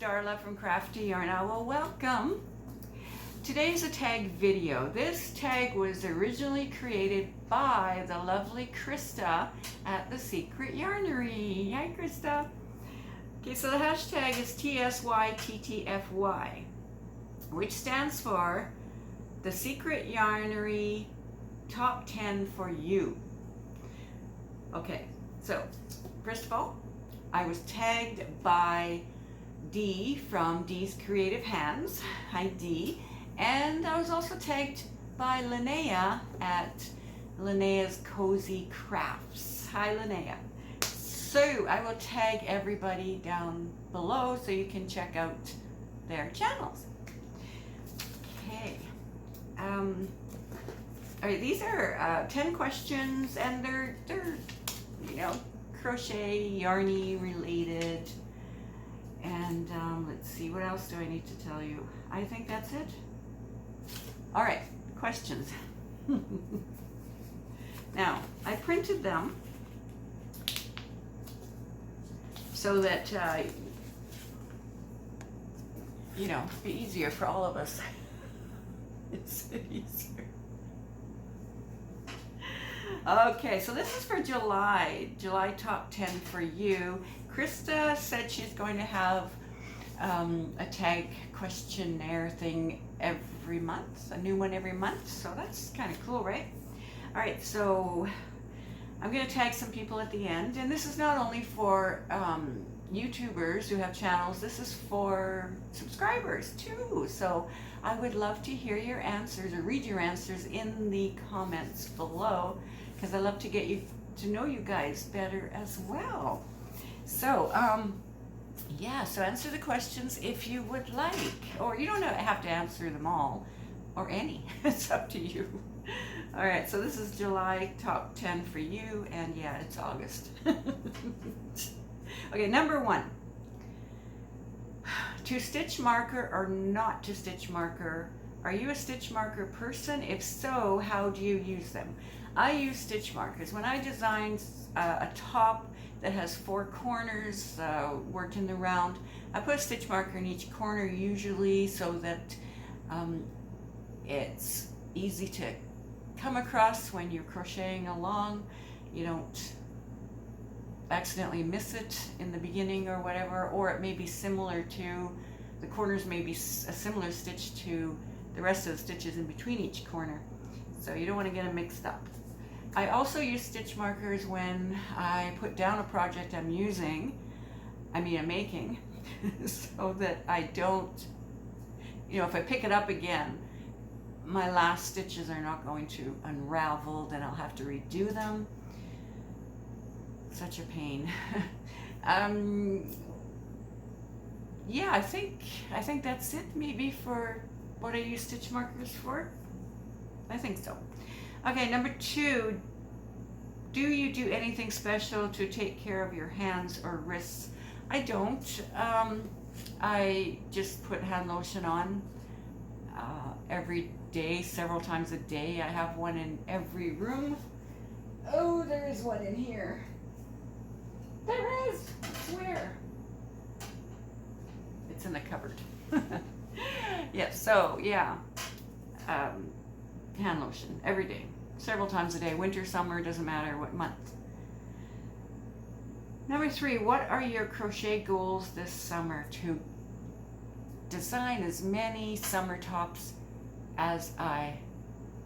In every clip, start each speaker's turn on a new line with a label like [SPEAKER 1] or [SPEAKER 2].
[SPEAKER 1] Darla from Crafty Yarn. Well, welcome. Today's a tag video. This tag was originally created by the lovely Christa at the Secret Yarnery. Hi, Christa. Okay, so the hashtag is TSYTTFY, which stands for the Secret Yarnery Top 10 for You. Okay, so first of all, I was tagged by Dee from Dee's Creative Hands. Hi, Dee. And I was also tagged by Linnea at Linnea's Cozy Crafts. Hi, Linnea. So I will tag everybody down below so you can check out their channels. Okay. All right, these are 10 questions, and they're crochet, yarny related. And let's see, what else do I need to tell you? I think that's it. All right, questions. Now, I printed them so that, it'd be easier for all of us. It's easier. Okay, so this is for July top 10 for you. Christa said she's going to have a tag questionnaire thing every month, a new one every month, so that's kind of cool, right? All right, so I'm going to tag some people at the end, and this is not only for YouTubers who have channels, this is for subscribers too, so I would love to hear your answers or read your answers in the comments below, because I love to get you to know you guys better as well. So, yeah, so answer the questions if you would like, or you don't have to answer them all, or any, it's up to you. All right, so this is July top 10 for you, and yeah, it's August. Okay, number 1, to stitch marker or not to stitch marker. Are you a stitch marker person? If so, how do you use them? I use stitch markers. When I design a top that has 4 corners, worked in the round, I put a stitch marker in each corner usually so that it's easy to come across when you're crocheting along. You don't accidentally miss it in the beginning or whatever, or it may be similar to, the corners may be a similar stitch to the rest of the stitches in between each corner. So you don't want to get them mixed up. I also use stitch markers when I put down a project I'm making, so that I don't, if I pick it up again, my last stitches are not going to unravel, then I'll have to redo them. Such a pain. Yeah, I think that's it maybe for what I use stitch markers for. I think so. Okay, number 2, do you do anything special to take care of your hands or wrists? I don't. I just put hand lotion on every day, several times a day. I have one in every room. Oh, there is one in here. There is. Where? It's in the cupboard. Yeah, so yeah. Hand lotion every day, several times a day, winter, summer, doesn't matter what month. Number 3, what are your crochet goals this summer? To design as many summer tops as I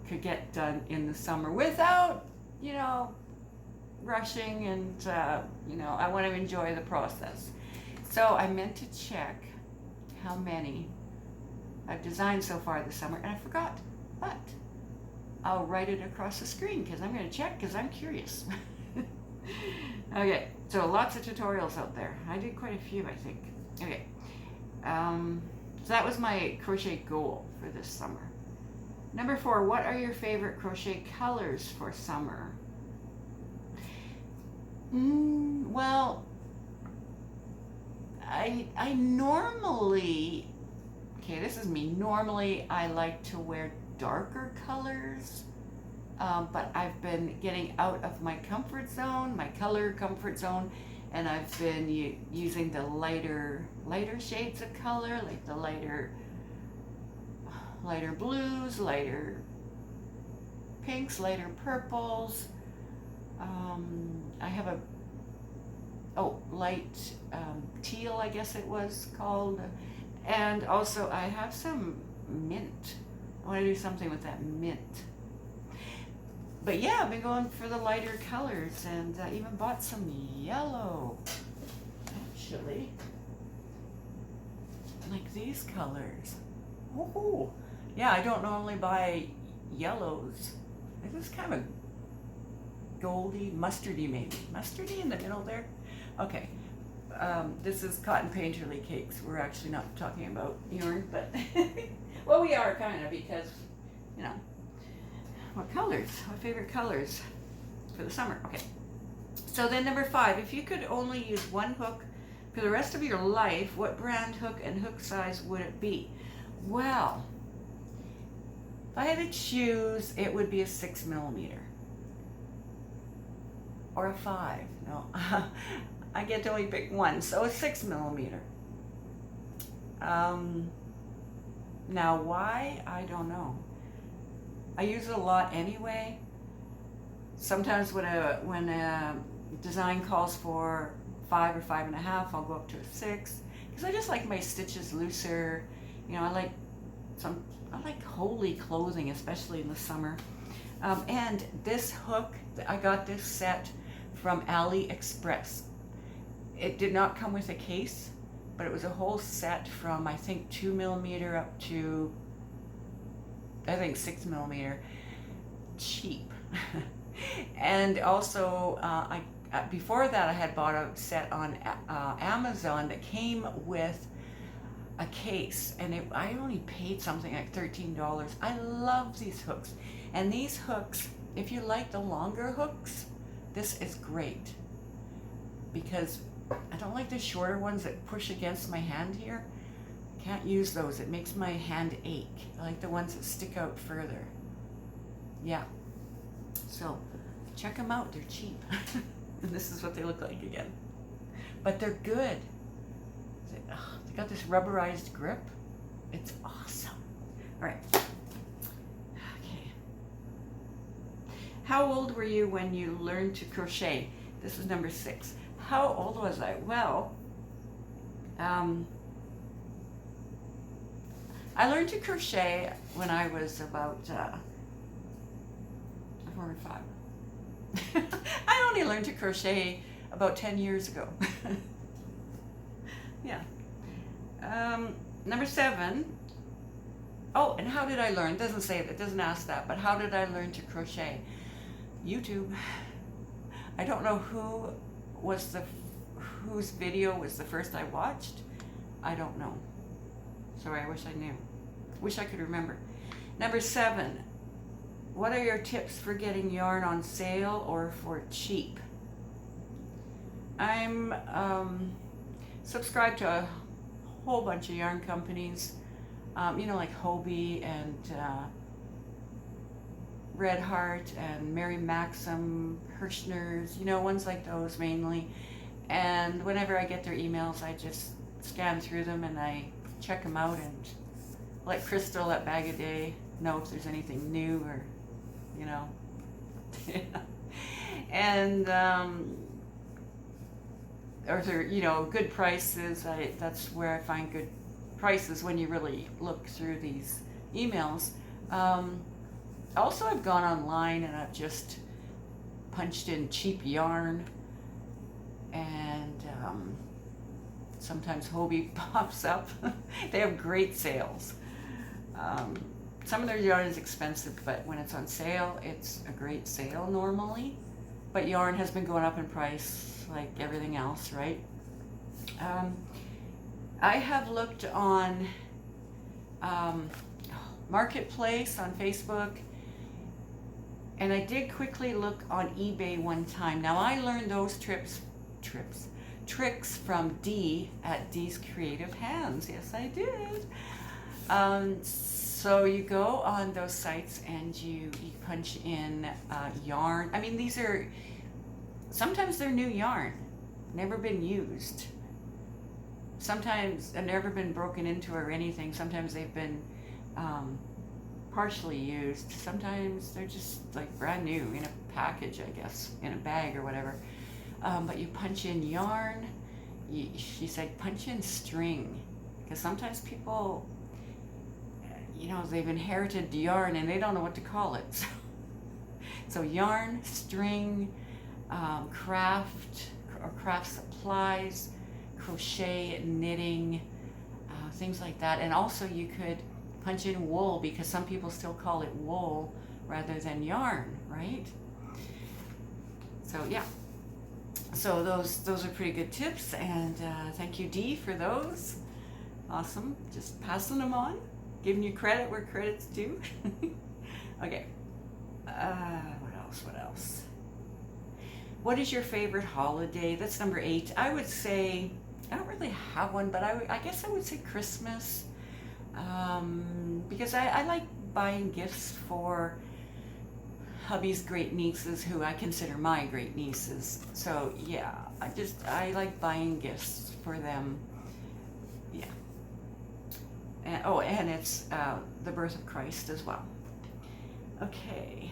[SPEAKER 1] could get done in the summer without, rushing, and I want to enjoy the process. So I meant to check how many I've designed so far this summer, and I forgot, but I'll write it across the screen because I'm going to check because I'm curious. Okay, so lots of tutorials out there. I did quite a few, I think. Okay, so that was my crochet goal for this summer. Number 4, what are your favorite crochet colors for summer? Well, I normally, okay, this is me. Normally, I like to wear darker colors, but I've been getting out of my comfort zone, my color comfort zone, and I've been using the lighter shades of color, like the lighter blues, lighter pinks, lighter purples. I have a light teal, I guess it was called, and also I have some mint. I want to do something with that mint. But yeah, I've been going for the lighter colors, and even bought some yellow, actually, like these colors. Oh, yeah, I don't normally buy yellows. This is kind of goldy, mustardy maybe. Mustardy in the middle there? Okay. This is Cotton Painterly Cakes. We're actually not talking about yarn, but well, we are kind of, because, you know, what colors? My favorite colors for the summer. Okay. So then number 5, if you could only use one hook for the rest of your life, what brand, hook, and hook size would it be? Well, if I had to choose, it would be a 6mm. Or a 5. No, I get to only pick one, so a 6mm. Now why? I don't know. I use it a lot anyway. Sometimes when a design calls for 5 or 5.5, I'll go up to a 6, because I just like my stitches looser. You know, I like holey clothing, especially in the summer. And this hook, I got this set from AliExpress. It did not come with a case, but it was a whole set from, I think, 2mm up to, I think, 6mm. Cheap. And also, before that, I had bought a set on Amazon that came with a case, and I only paid something like $13. I love these hooks. And these hooks, if you like the longer hooks, this is great, because I don't like the shorter ones that push against my hand here. Can't use those. It makes my hand ache. I like the ones that stick out further. Yeah. So check them out. They're cheap. And this is what they look like again. But they're good. They got this rubberized grip. It's awesome. All right. Okay. How old were you when you learned to crochet? This is number 6. How old was I? Well, I learned to crochet when I was about 4 or 5. I only learned to crochet about 10 years ago. Yeah. Number 7. Oh, and how did I learn? It doesn't say it doesn't ask that, but how did I learn to crochet? YouTube. I don't know whose video was the first I watched. I don't know. Sorry, I wish I knew. Wish I could remember. Number 7. What are your tips for getting yarn on sale or for cheap? I'm subscribed to a whole bunch of yarn companies, you know, like Hobie and Red Heart and Mary Maxim, Hirschner's, you know, ones like those mainly. And whenever I get their emails, I just scan through them and I check them out and let Crystal at BAGODAY know if there's anything new, or, you know. And or if they're, you know, good prices. That's where I find good prices, when you really look through these emails. Also, I've gone online and I've just punched in cheap yarn, and sometimes Hobie pops up. They have great sales. Some of their yarn is expensive, but when it's on sale, it's a great sale normally. But yarn has been going up in price like everything else, right? I have looked on Marketplace on Facebook, and I did quickly look on eBay one time. Now, I learned those tricks from Dee at Dee's Creative Hands. Yes, I did. So you go on those sites and you punch in yarn. I mean, sometimes they're new yarn. never been used. Sometimes, and never been broken into or anything. Sometimes they've been partially used. Sometimes they're just like brand new in a package, I guess, in a bag or whatever. But you punch in yarn. She said punch in string, because sometimes people, you know, they've inherited yarn and they don't know what to call it. So yarn, string, craft or craft supplies, crochet, knitting, things like that. And also you could punch in wool, because some people still call it wool rather than yarn, right? So yeah, so those are pretty good tips, and thank you, Dee, for those. Awesome. Just passing them on, giving you credit where credit's due. Okay, what else? What is your favorite holiday? That's number 8. I would say, I don't really have one, but I guess I would say Christmas, because I like buying gifts for hubby's great nieces, who I consider my great nieces. So yeah, I like buying gifts for them. Yeah. And, oh, and it's the birth of Christ as well. Okay.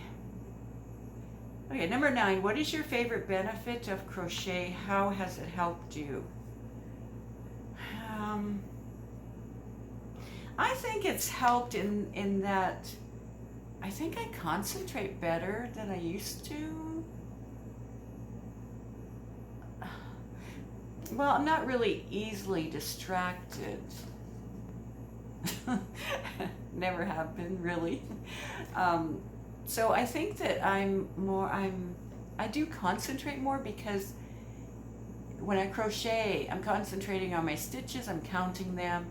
[SPEAKER 1] Okay, number 9. What is your favorite benefit of crochet? How has it helped you? I think it's helped in that I think I concentrate better than I used to. Well, I'm not really easily distracted. Never have been, really. So I think that I do concentrate more, because when I crochet, I'm concentrating on my stitches, I'm counting them,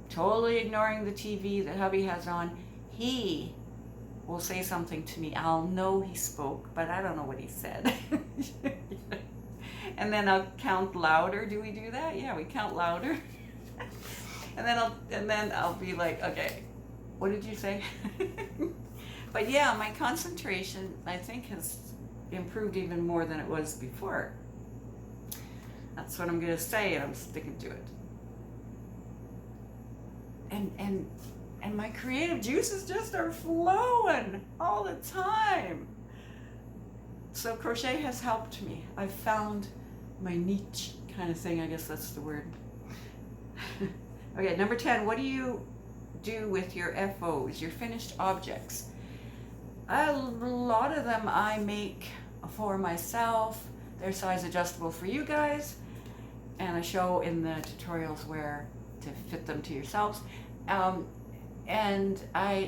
[SPEAKER 1] totally ignoring the TV that hubby has on. He will say something to me. I'll know he spoke, but I don't know what he said. And then I'll count louder. Do we do that? Yeah, we count louder. and then I'll be like, okay, what did you say? But yeah, my concentration, I think, has improved even more than it was before. That's what I'm going to say, and I'm sticking to it. And my creative juices just are flowing all the time. So crochet has helped me. I've found my niche kind of thing. I guess that's the word. Okay, number 10. What do you do with your FOs, your finished objects? A lot of them I make for myself. They're size adjustable for you guys, and I show in the tutorials where to fit them to yourselves. And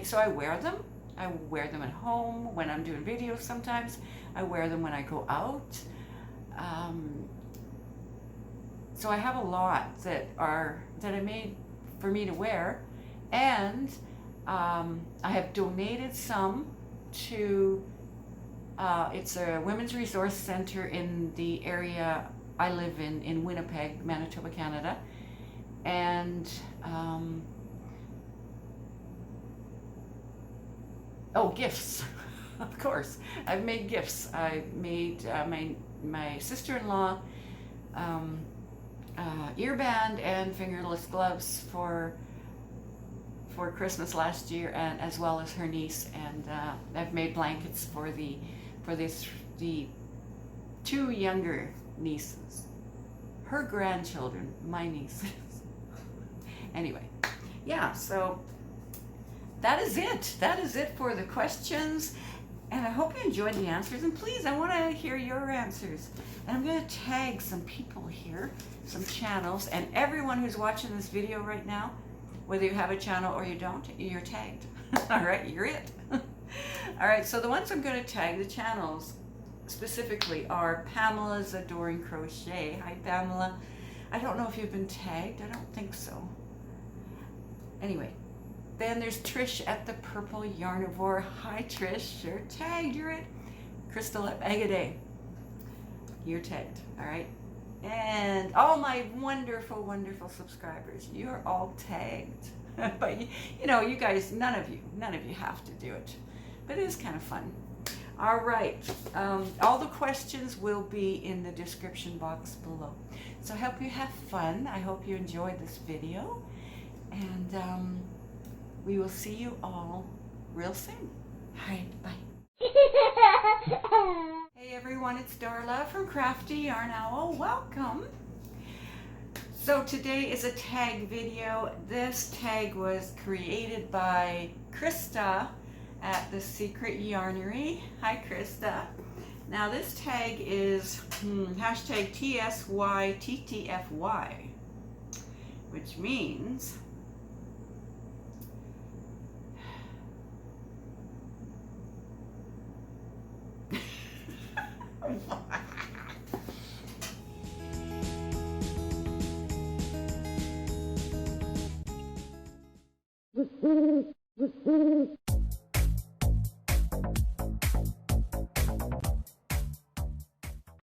[SPEAKER 1] so I wear them. I wear them at home when I'm doing videos sometimes. I wear them when I go out. So I have a lot that I made for me to wear, and I have donated some to it's a women's resource center in the area I live in Winnipeg, Manitoba, Canada. And gifts. Of course, I've made gifts. I made my sister-in-law earband and fingerless gloves for Christmas last year, and as well as her niece. And I've made blankets for the 2 younger nieces, her grandchildren, my nieces. Anyway, yeah, so that is it. That is it for the questions. And I hope you enjoyed the answers. And please, I want to hear your answers. And I'm going to tag some people here, some channels. And everyone who's watching this video right now, whether you have a channel or you don't, you're tagged. All right, you're it. All right, so the ones I'm going to tag, the channels specifically, are Pamela's Adoring Crochet. Hi, Pamela. I don't know if you've been tagged. I don't think so. Anyway, then there's Trish at the Purple Yarnivore. Hi, Trish. You're tagged. You're it. Crystal at BAGODAY. You're tagged. All right. And all my wonderful, wonderful subscribers, you're all tagged. But you know, you guys, none of you have to do it. But it is kind of fun. All right, all the questions will be in the description box below. So I hope you have fun. I hope you enjoyed this video, and we will see you all real soon. All right, bye. Hey everyone, it's Darla from Crafty Yarn Owl. Welcome. So today is a tag video. This tag was created by Christa at the Secret Yarnery. Hi Christa. Now this tag is hashtag TSYTTFY, which means